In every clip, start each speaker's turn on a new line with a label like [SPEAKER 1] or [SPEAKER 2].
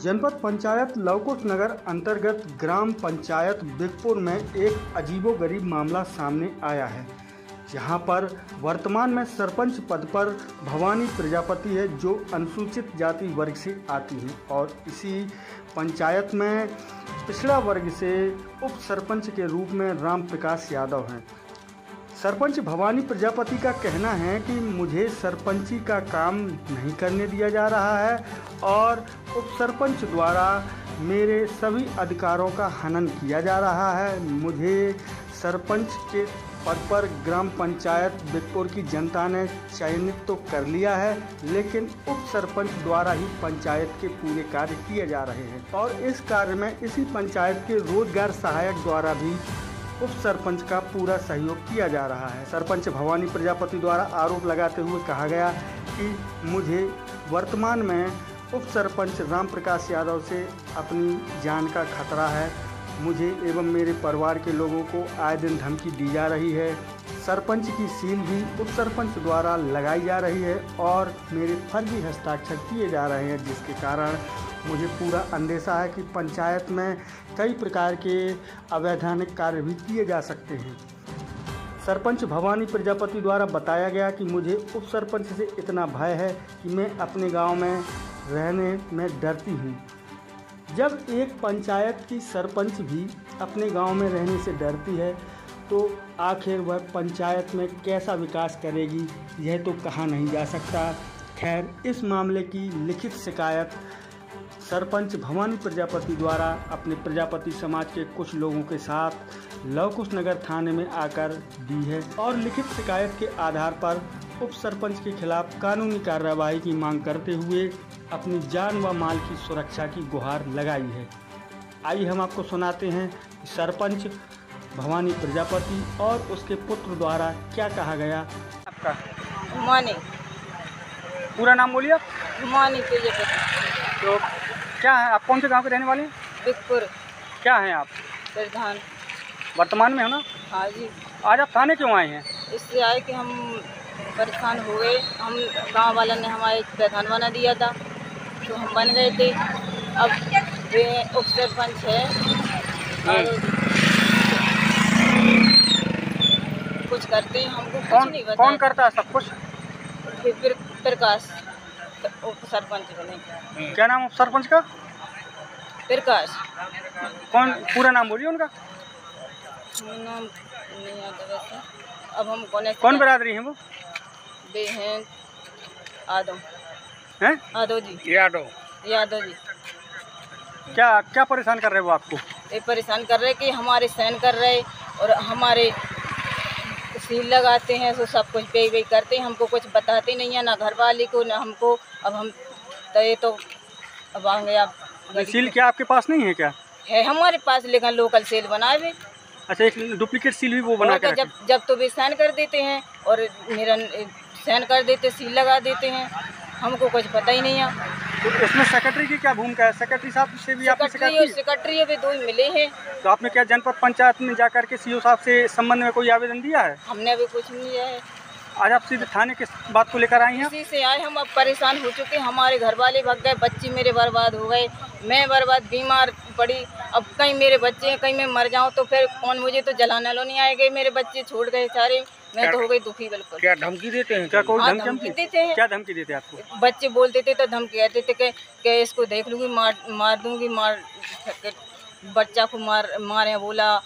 [SPEAKER 1] जनपद पंचायत लवकुश नगर अंतर्गत ग्राम पंचायत बिगपुर में एक अजीबोगरीब मामला सामने आया है, जहां पर वर्तमान में सरपंच पद पर भवानी प्रजापति है, जो अनुसूचित जाति वर्ग से आती हैं और इसी पंचायत में पिछड़ा वर्ग से उप सरपंच के रूप में राम प्रकाश यादव हैं। सरपंच भवानी प्रजापति का कहना है कि मुझे सरपंची का काम नहीं करने दिया जा रहा है और उप सरपंच द्वारा मेरे सभी अधिकारों का हनन किया जा रहा है। मुझे सरपंच के पद पर ग्राम पंचायत बिगपुर की जनता ने चयनित तो कर लिया है, लेकिन उप सरपंच द्वारा ही पंचायत के पूरे कार्य किए जा रहे हैं और इस कार्य में इसी पंचायत के रोजगार सहायक द्वारा भी उप सरपंच का पूरा सहयोग किया जा रहा है। सरपंच भवानी प्रजापति द्वारा आरोप लगाते हुए कहा गया कि मुझे वर्तमान में उप सरपंच राम प्रकाश यादव से अपनी जान का खतरा है। मुझे एवं मेरे परिवार के लोगों को आए दिन धमकी दी जा रही है। सरपंच की सील भी उप सरपंच द्वारा लगाई जा रही है और मेरे फर्जी हस्ताक्षर किए जा रहे हैं, जिसके कारण मुझे पूरा अंदेशा है कि पंचायत में कई प्रकार के अवैधानिक कार्य भी किए जा सकते हैं। सरपंच भवानी प्रजापति द्वारा बताया गया कि मुझे उप सरपंच से इतना भय है कि मैं अपने गांव में रहने में डरती हूं। जब एक पंचायत की सरपंच भी अपने गांव में रहने से डरती है तो आखिर वह पंचायत में कैसा विकास करेगी, यह तो कहा नहीं जा सकता। खैर, इस मामले की लिखित शिकायत सरपंच भवानी प्रजापति द्वारा अपने प्रजापति समाज के कुछ लोगों के साथ लवकुश नगर थाने में आकर दी है और लिखित शिकायत के आधार पर उप सरपंच के खिलाफ कानूनी कार्रवाई की मांग करते हुए अपनी जान व माल की सुरक्षा की गुहार लगाई है। आइए हम आपको सुनाते हैं सरपंच भवानी प्रजापति और उसके पुत्र द्वारा क्या कहा गया।
[SPEAKER 2] आपका
[SPEAKER 3] मानी
[SPEAKER 2] पूरा नाम बोलिए आप।
[SPEAKER 3] मानी प्रजापति।
[SPEAKER 2] तो क्या है, आप कौन से गांव के रहने वाले हैं?
[SPEAKER 3] बिगपुर।
[SPEAKER 2] क्या हैं आप?
[SPEAKER 3] प्रधान।
[SPEAKER 2] वर्तमान में हो ना?
[SPEAKER 3] हाँ जी।
[SPEAKER 2] आज आप थाने क्यों आए हैं?
[SPEAKER 3] इससे आए कि हम परेशान हो गए। हम गांव वालों ने हमारे प्रधान बना दिया था तो हम बन गए थे। अब वे उप सरपंच है और कुछ करते हैं, हमको कुछ नहीं पता।
[SPEAKER 2] कौन करता है सब कुछ?
[SPEAKER 3] फिर प्रकाश उप सरपंच बने।
[SPEAKER 2] क्या नाम उप सरपंच का?
[SPEAKER 3] प्रकाश।
[SPEAKER 2] कौन, पूरा नाम बोलिए उनका।
[SPEAKER 3] नाम नहीं आता वैसे। अब हम
[SPEAKER 2] कौन बिरादरी है वो?
[SPEAKER 3] वे हैं यादव।
[SPEAKER 2] हैं?
[SPEAKER 3] यादव जी। यादव जी।
[SPEAKER 2] क्या परेशान कर रहे हैं वो आपको?
[SPEAKER 3] ये परेशान कर रहे कि हमारे सहन कर रहे और हमारे सील लगाते हैं, तो सब कुछ पे करते हैं, हमको कुछ बताते नहीं है, ना घर वाले को ना हमको। अब हम तो अब आ गए। आप
[SPEAKER 2] सील क्या आपके पास नहीं है? क्या
[SPEAKER 3] है हमारे पास, लेकिन लोकल सील बनाए हुए।
[SPEAKER 2] अच्छा, एक डुप्लीकेट सील भी वो बना के
[SPEAKER 3] जब तो वे साइन कर देते हैं और मेरा साइन कर देते, सील लगा देते हैं, हमको कुछ पता ही नहीं है।
[SPEAKER 2] तो इसमें सेक्रेटरी की क्या भूमिका है? सेक्रेटरी साहब से भी आपने शिकायत की?
[SPEAKER 3] सेक्रेटरी वे दो मिले हैं।
[SPEAKER 2] तो आपने क्या जनपद पंचायत में जाकर के सीओ साहब से संबंध में कोई आवेदन दिया है?
[SPEAKER 3] हमने अभी कुछ नहीं दिया है।
[SPEAKER 2] आज आप सीधे थाने किस बात को लेकर आई हैं?
[SPEAKER 3] इसी से आए हम। अब परेशान हो चुके, हमारे घर वाले भाग गए, बच्चे मेरे बर्बाद हो गए, मैं बर्बाद, बीमार पड़ी। अब कहीं मेरे बच्चे हैं, कहीं मैं मर जाऊं तो फिर कौन, मुझे तो जलाने लो नहीं आएगा। मेरे बच्चे छोड़ गए सारे, मैं तो हो गई दुखी बिल्कुल।
[SPEAKER 2] क्या धमकी देते हैं? क्या कोई धमकी
[SPEAKER 3] देते हैं?
[SPEAKER 2] क्या धमकी देते हैं आपको?
[SPEAKER 3] बच्चे बोलते थे तो धमकी कहते थे कि इसको देख लूँगी, मार दूँगी, बच्चा को मारे बोला।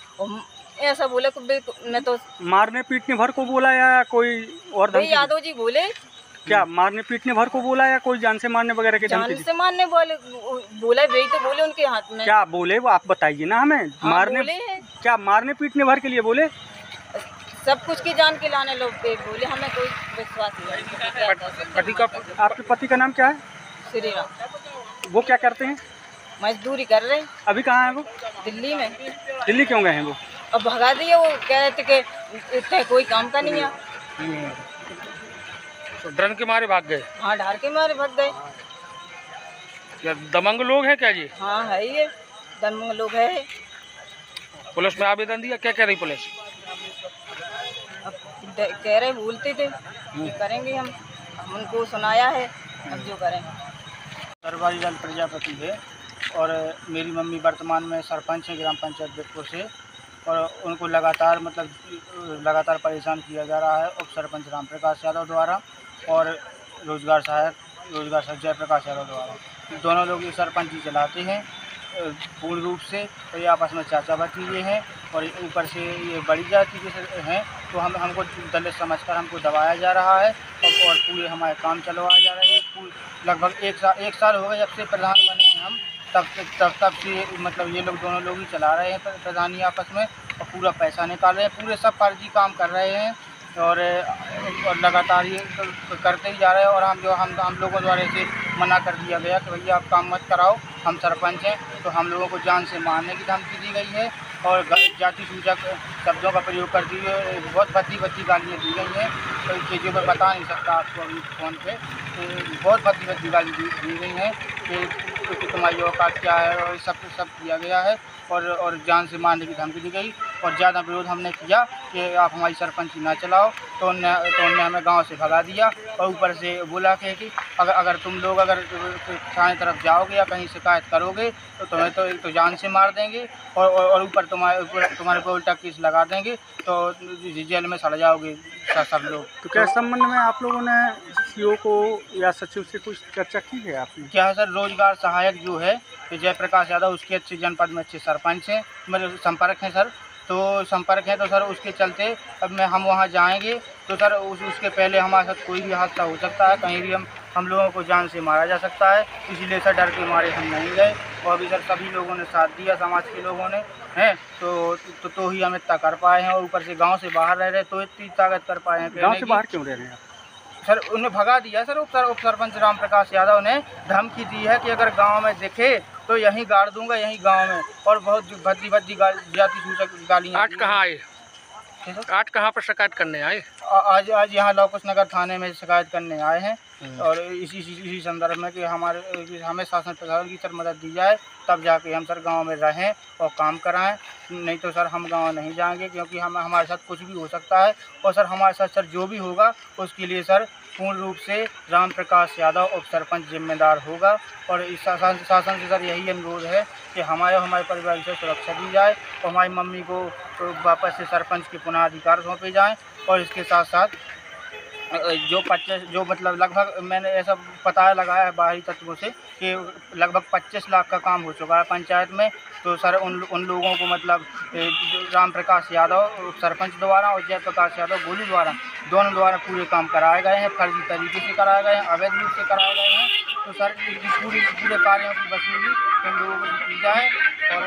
[SPEAKER 3] ऐसा बोला कि मैं तो
[SPEAKER 2] मारने पीटने भर को बोला या कोई और धमकी?
[SPEAKER 3] यादव जी बोले।
[SPEAKER 2] क्या मारने पीटने भर को बोला या कोई जान से मारने वगैरह के?
[SPEAKER 3] जान से मारने बोला वही तो बोले उनके हाथ में।
[SPEAKER 2] क्या बोले वो आप बताइए ना हमें। मारने
[SPEAKER 3] बोले हैं।
[SPEAKER 2] क्या मारने पीटने भर के लिए बोले?
[SPEAKER 3] सब कुछ की जान के लाने लोग बोले, हमें कोई विश्वास नहीं।
[SPEAKER 2] आपके पति का नाम क्या है?
[SPEAKER 3] श्री राम।
[SPEAKER 2] वो क्या करते हैं?
[SPEAKER 3] मजदूरी कर रहे हैं।
[SPEAKER 2] अभी कहाँ है वो?
[SPEAKER 3] दिल्ली में।
[SPEAKER 2] दिल्ली क्यों गए हैं वो?
[SPEAKER 3] अब भगा दिए, वो कह रहे थे कि इतना कोई काम का नहीं है।
[SPEAKER 4] तो डर के मारे भाग गए?
[SPEAKER 3] हाँ, डर के मारे भाग गए।
[SPEAKER 4] क्या दमंग लोग हैं क्या जी?
[SPEAKER 3] हाँ है, ये दमंग लोग है।
[SPEAKER 4] पुलिस में आवेदन दिया? क्या कह रही पुलिस?
[SPEAKER 3] अब कह रहे, बोलते थे करेंगे हम उनको सुनाया है, अब जो करें।
[SPEAKER 1] सरवाईलाल प्रजापति है।
[SPEAKER 5] और मेरी मम्मी वर्तमान में सरपंच हैं ग्राम पंचायत बिगपुर से, और उनको लगातार परेशान किया जा रहा है उप सरपंच राम प्रकाश यादव द्वारा और रोजगार सहायक जयप्रकाश यादव द्वारा। दोनों लोग ये सरपंच ही चलाते हैं पूर्ण रूप से, और ये आपस में चाचा भतीजे हैं और ऊपर से ये बड़ी जाति के हैं। तो हमको दलित समझकर हमको दबाया जा रहा है और पूरे हमारे काम चलवाए जा रहे हैं। लगभग एक साल हो गए जब से प्रधान बने हैं हम, तब से मतलब ये लोग दोनों लोग ही चला रहे हैं प्रधानी आपस में, और पूरा पैसा निकाल रहे हैं, पूरे सब फर्जी काम कर रहे हैं और लगातार ये करते ही जा रहे हैं। और हम लोगों द्वारा इसे मना कर दिया गया कि भैया आप काम मत कराओ, हम सरपंच हैं। तो हम लोगों को जान से मारने की धमकी दी गई है और जाति सूचक शब्दों का प्रयोग कर दी है, बहुत भद्दी गालियाँ दी गई हैं, तो चीज़ों पर बता नहीं सकता आपको अभी फ़ोन पे। तो बहुत भद्दी गाली दी गई हैं कि तुम्हारी औकात क्या है, और सब किया गया है और जान से मारने की धमकी दी गई। और ज़्यादा विरोध हमने किया कि आप हमारी सरपंची ना चलाओ, तो उनने हमें गांव से भगा दिया और ऊपर से बोला कि अगर तुम लोग थाने तरफ जाओगे या कहीं शिकायत करोगे तो तुम्हें तो जान से मार देंगे और ऊपर तुम्हारे को उल्टा केस लगा देंगे, तो जेल में सड़ जाओगे सब लोग।
[SPEAKER 2] तो क्या संबंध में आप लोगों ने सीओ को या सचिव से कुछ चर्चा की है आपने?
[SPEAKER 5] क्या है सर, रोजगार सहायक जो है जयप्रकाश यादव, उसके अच्छे जनपद में अच्छे सरपंच हैं, मेरे संपर्क हैं सर, तो सर उसके चलते अब हम वहाँ जाएंगे तो सर उसके पहले हमारे साथ कोई भी हादसा हो सकता है, कहीं भी हम लोगों को जान से मारा जा सकता है। इसीलिए सर डर के मारे हम नहीं गए, और अभी सर सभी लोगों ने साथ दिया, समाज के लोगों ने हैं, तो ही हम इतना कर पाए हैं। और ऊपर से गांव से बाहर रह रहे तो इतनी ताकत कर पाए हैं।
[SPEAKER 2] गांव से बाहर क्यों रह रहे हैं आप?
[SPEAKER 5] सर उन्हें भगा दिया सर, उप सरपंच राम प्रकाश यादव ने धमकी दी है कि अगर गांव में दिखे तो यहीं गाड़ दूंगा, यहीं गांव में, और बहुत भद्दी जाति सूचक गालियाँ।
[SPEAKER 4] आज कहाँ आए? आज कहाँ पर शिकायत करने आए?
[SPEAKER 5] आज यहाँ लौकुश नगर थाने में शिकायत करने आए हैं, और इसी संदर्भ में कि हमें शासन प्रशासन की सर मदद दी जाए, तब जाके हम सर गांव में रहें और काम कराएं, नहीं तो सर हम गांव नहीं जाएंगे, क्योंकि हमारे साथ कुछ भी हो सकता है। और सर हमारे साथ सर जो भी होगा उसके लिए सर पूर्ण रूप से राम प्रकाश यादव उप सरपंच जिम्मेदार होगा। और इस शासन से सर यही अनुरोध है कि हमारे परिवार से सुरक्षा दी जाए और हमारी मम्मी को वापस से सरपंच के पुनः अधिकार सौंपे जाएँ। और इसके साथ साथ जो मतलब लगभग मैंने ऐसा पता लगाया है बाहरी तत्वों से कि लगभग 25 लाख का काम हो चुका है पंचायत में। तो सर उन लोगों को मतलब राम प्रकाश यादव सरपंच द्वारा और जयप्रकाश यादव गोलू द्वारा, दोनों द्वारा पूरे काम कराए गए हैं, फर्जी तरीके से कराए गए हैं, अवैध रूप से कराए गए हैं। तो सर पूरे कार्यों की वसूली इन लोगों को की जाए और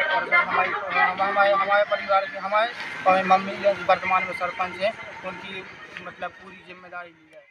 [SPEAKER 5] हमारे परिवार के हमारे मम्मी जो वर्तमान में सरपंच हैं उनकी मतलब पूरी जिम्मेदारी ली जाए।